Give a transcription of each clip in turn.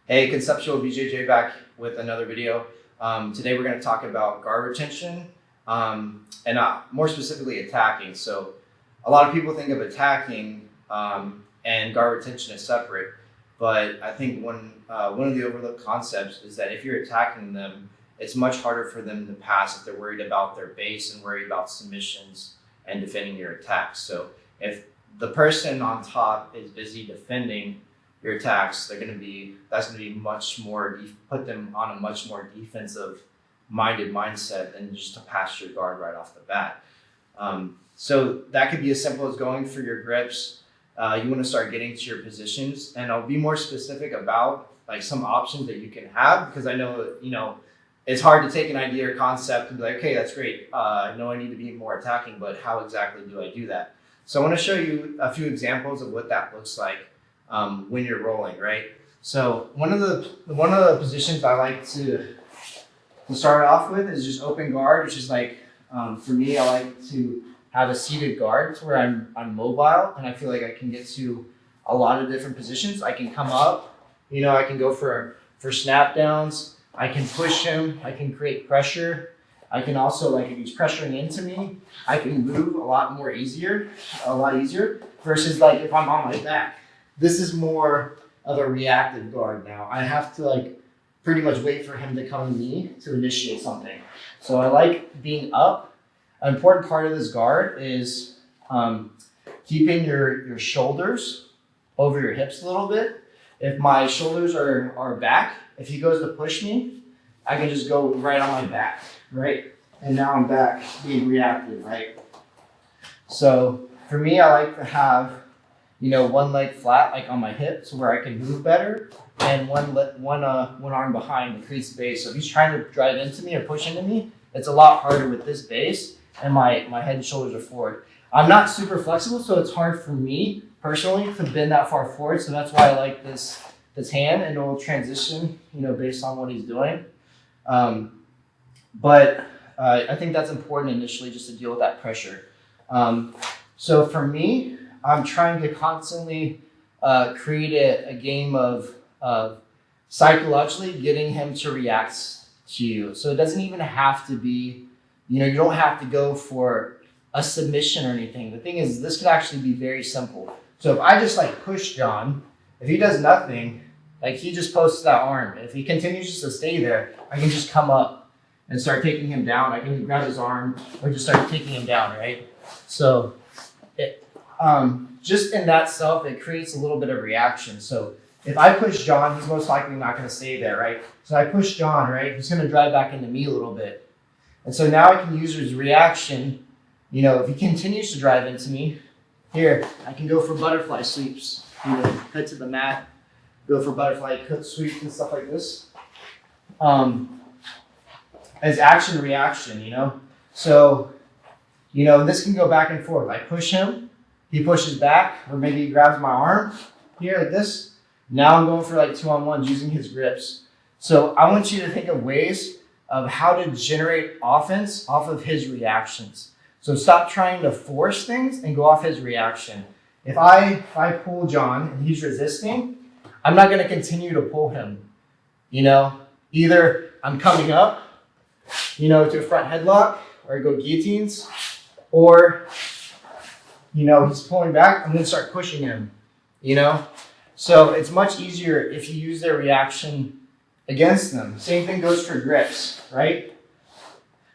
Hey, Conceptual BJJ back with another video. Today we're going to talk about guard retention and more specifically attacking. So a lot of people think of attacking and guard retention as separate, but I think one of the overlooked concepts is that if you're attacking them, it's much harder for them to pass if they're worried about their base and worried about submissions and defending your attacks. So if the person on top is busy defending your attacks, that's going to be much more, put them on a much more defensive minded mindset than just to pass your guard right off the bat. So that could be as simple as going for your grips. You want to start getting to your positions, and I'll be more specific about like some options that you can have, because I know, it's hard to take an idea or concept and be like, okay, that's great. I know I need to be more attacking, but how exactly do I do that? So I want to show you a few examples of what that looks like when you're rolling, right? So one of the positions I like to start off with is just open guard, which is like, for me, I like to have a seated guard to where I'm mobile, and I feel like I can get to a lot of different positions. I can come up, I can go for snap downs. I can push him. I can create pressure. I can also, like, if he's pressuring into me, I can move a lot easier versus like if I'm on my back. This is more of a reactive guard now. I have to like pretty much wait for him to come to me to initiate something. So I like being up. An important part of this guard is keeping your shoulders over your hips a little bit. If my shoulders are back, if he goes to push me, I can just go right on my back, right? And now I'm back being reactive, right? So for me, I like to have, one leg flat, like on my hips, where I can move better, and one arm behind to create space. So if he's trying to drive into me or push into me, it's a lot harder with this base, and my head and shoulders are forward. I'm not super flexible, so it's hard for me personally to bend that far forward. So that's why I like this hand, and it will transition, based on what he's doing. But I think that's important initially, just to deal with that pressure. So for me, I'm trying to constantly create a game of psychologically getting him to react to you. So it doesn't even have to be, you don't have to go for a submission or anything. The thing is, this could actually be very simple. So if I just like push John, if he does nothing, like he just posts that arm. If he continues just to stay there, I can just come up and start taking him down. I can grab his arm or just start taking him down, right? So just in that self, it creates a little bit of reaction. So if I push John, he's most likely not going to stay there, right? So I push John, right? He's going to drive back into me a little bit. And so now I can use his reaction. If he continues to drive into me, here, I can go for butterfly sweeps. Head to the mat, go for butterfly sweeps and stuff like this. As action reaction, So, this can go back and forth. I push him, he pushes back, or maybe he grabs my arm here like this. Now I'm going for like 2-on-1s using his grips. So I want you to think of ways of how to generate offense off of his reactions. So stop trying to force things and go off his reaction. If I pull John and he's resisting, I'm not going to continue to pull him. Either I'm coming up, to a front headlock, or I go guillotines, or, he's pulling back, I'm going to start pushing him, So it's much easier if you use their reaction against them. Same thing goes for grips, right?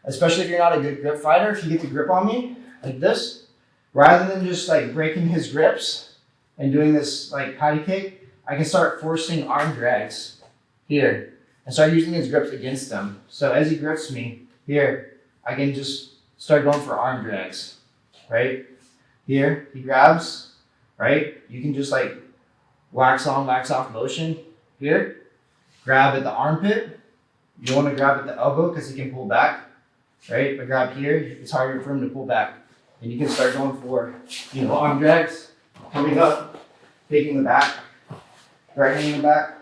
Especially if you're not a good grip fighter, if you get the grip on me like this, rather than just like breaking his grips and doing this like patty cake, I can start forcing arm drags here and start using his grips against them. So as he grips me here, I can just start going for arm drags, right? Here, he grabs, right? You can just like wax on, wax off motion here. Grab at the armpit. You don't want to grab at the elbow because he can pull back, right? But grab here, it's harder for him to pull back. And you can start going for, arm drags, coming up, taking the back, right hand in the back.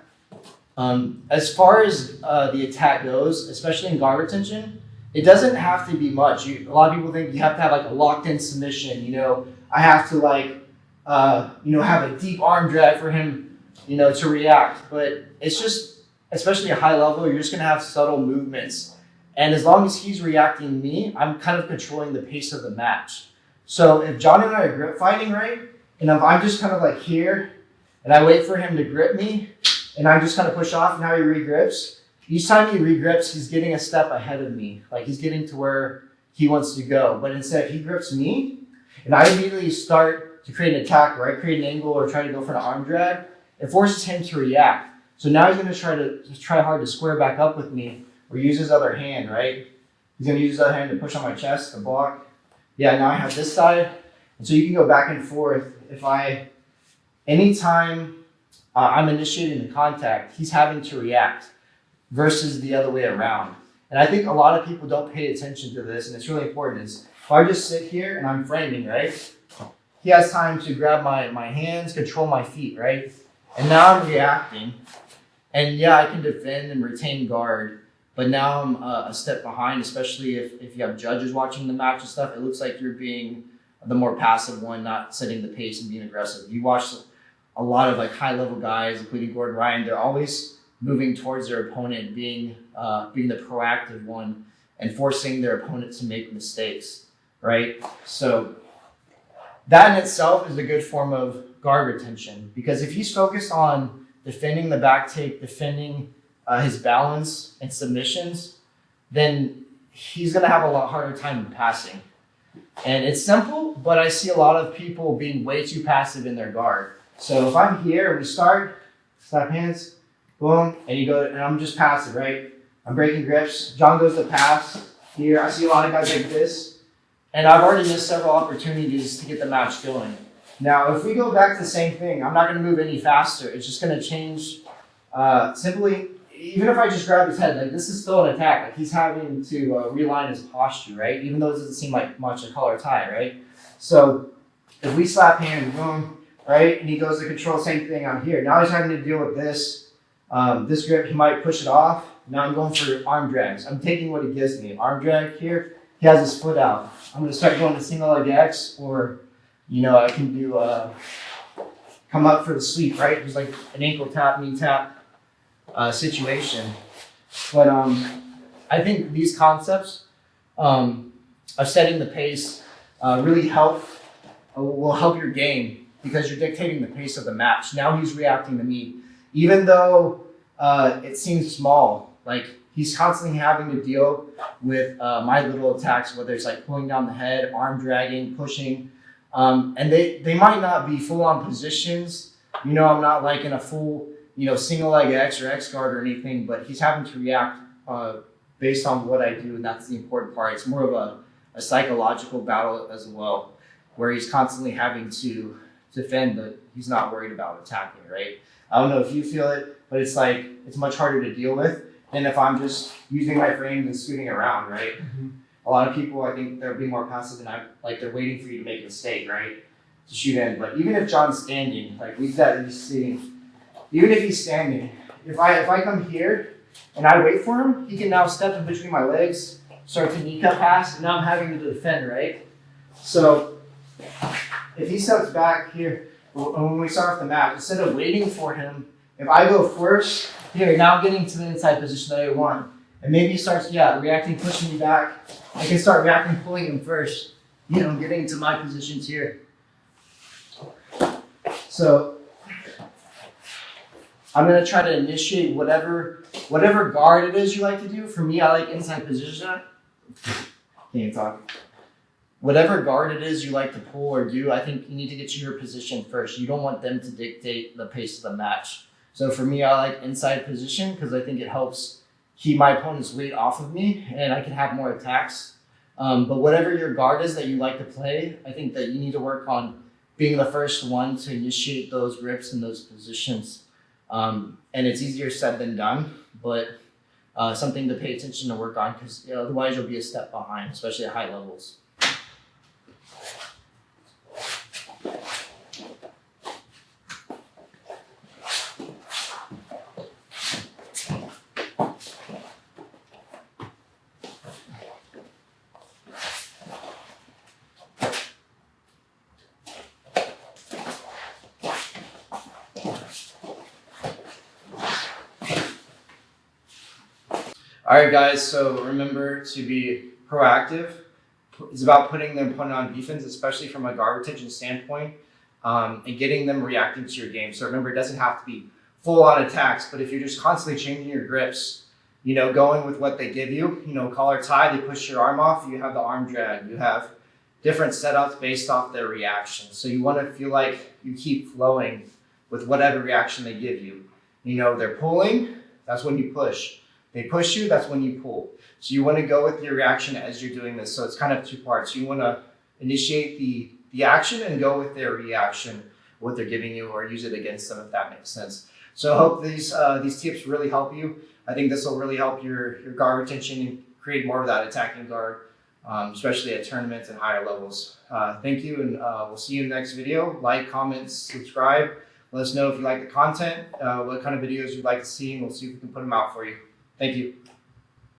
As far as the attack goes, especially in guard retention, it doesn't have to be much. A lot of people think you have to have like a locked in submission. I have to like, have a deep arm drag for him to react. But it's just, especially at high level, you're just gonna have subtle movements. And as long as he's reacting me, I'm kind of controlling the pace of the match. So if John and I are grip fighting, right? And if I'm just kind of like here, and I wait for him to grip me, and I just kind of push off, and now he regrips. Each time he regrips, he's getting a step ahead of me. Like he's getting to where he wants to go. But instead, if he grips me, and I immediately start to create an attack, or I create an angle or try to go for an arm drag, it forces him to react. So now he's going to try hard to square back up with me, or use his other hand, right? He's going to use his other hand to push on my chest, to block. Yeah, now I have this side. And so you can go back and forth. Anytime I'm initiating the contact, he's having to react versus the other way around. And I think a lot of people don't pay attention to this, and it's really important. If I just sit here and I'm framing, right? He has time to grab my hands, control my feet, right? And now I'm reacting. And yeah, I can defend and retain guard, but now I'm a step behind, especially if you have judges watching the match and stuff. It looks like you're being the more passive one, not setting the pace and being aggressive. You watch a lot of like high level guys, including Gordon Ryan, they're always moving towards their opponent, being the proactive one and forcing their opponent to make mistakes, right? So that in itself is a good form of guard retention, because if he's focused on defending the back take, defending his balance and submissions, then he's going to have a lot harder time passing. And it's simple, but I see a lot of people being way too passive in their guard. So if I'm here, we start, slap hands, boom, and you go, and I'm just passive, right? I'm breaking grips. John goes to pass. Here, I see a lot of guys like this, and I've already missed several opportunities to get the match going. Now, if we go back to the same thing, I'm not going to move any faster. It's just going to change simply. Even if I just grab his head, like this is still an attack. Like he's having to realign his posture, right? Even though it doesn't seem like much a collar tie, right? So if we slap hands, boom, right, and he goes to control, same thing. I'm here. Now he's having to deal with this. This grip, he might push it off. Now I'm going for arm drags. I'm taking what he gives me. Arm drag here. He has his foot out. I'm going to start going to single leg X, or I can do come up for the sweep, right? It's like an ankle tap, knee tap situation. But I think these concepts of setting the pace really will help your game, because you're dictating the pace of the match. Now he's reacting to me. Even though it seems small, like he's constantly having to deal with my little attacks, whether it's like pulling down the head, arm dragging, pushing. And they might not be full-on positions. I'm not like in a full, single leg X or X guard or anything, but he's having to react based on what I do, and that's the important part. It's more of a psychological battle as well, where he's constantly having to defend, but he's not worried about attacking, right? I don't know if you feel it, but it's like it's much harder to deal with than if I'm just using my frames and scooting around, right? Mm-hmm. A lot of people, I think they're being more passive, and they're waiting for you to make a mistake, right, to shoot in. But even if John's standing, like we said, he's sitting. Even if he's standing, if I come here and I wait for him, he can now step in between my legs, start to knee cut pass, and now I'm having to defend, right? So if he steps back here, when we start off the match, instead of waiting for him, if I go first, here, now I'm getting to the inside position that I want. And maybe he starts, reacting, pushing me back. I can start reacting, pulling him first, getting to my positions here. So I'm going to try to initiate whatever guard it is you like to do. For me, I like inside position. Can't talk. Whatever guard it is you like to pull or do, I think you need to get to your position first. You don't want them to dictate the pace of the match. So for me, I like inside position because I think it helps keep my opponent's weight off of me, and I can have more attacks. But whatever your guard is that you like to play, I think that you need to work on being the first one to initiate those grips and those positions. And it's easier said than done, but something to pay attention to work on, because otherwise you'll be a step behind, especially at high levels. All right, guys. So remember to be proactive. It's about putting the opponent on defense, especially from a guard retention standpoint, and getting them reacting to your game. So remember, it doesn't have to be full-on attacks, but if you're just constantly changing your grips, going with what they give you, collar tie, they push your arm off, you have the arm drag, you have different setups based off their reaction. So you want to feel like you keep flowing with whatever reaction they give you. They're pulling, that's when you push. They push you, that's when you pull. So you want to go with your reaction as you're doing this. So it's kind of two parts. You want to initiate the action and go with their reaction, what they're giving you, or use it against them, if that makes sense. So I hope these tips really help you. I think this will really help your guard retention and create more of that attacking guard, especially at tournaments and higher levels. Thank you, and we'll see you in the next video. Like, comment, subscribe. Let us know if you like the content, what kind of videos you'd like to see, and we'll see if we can put them out for you. Thank you.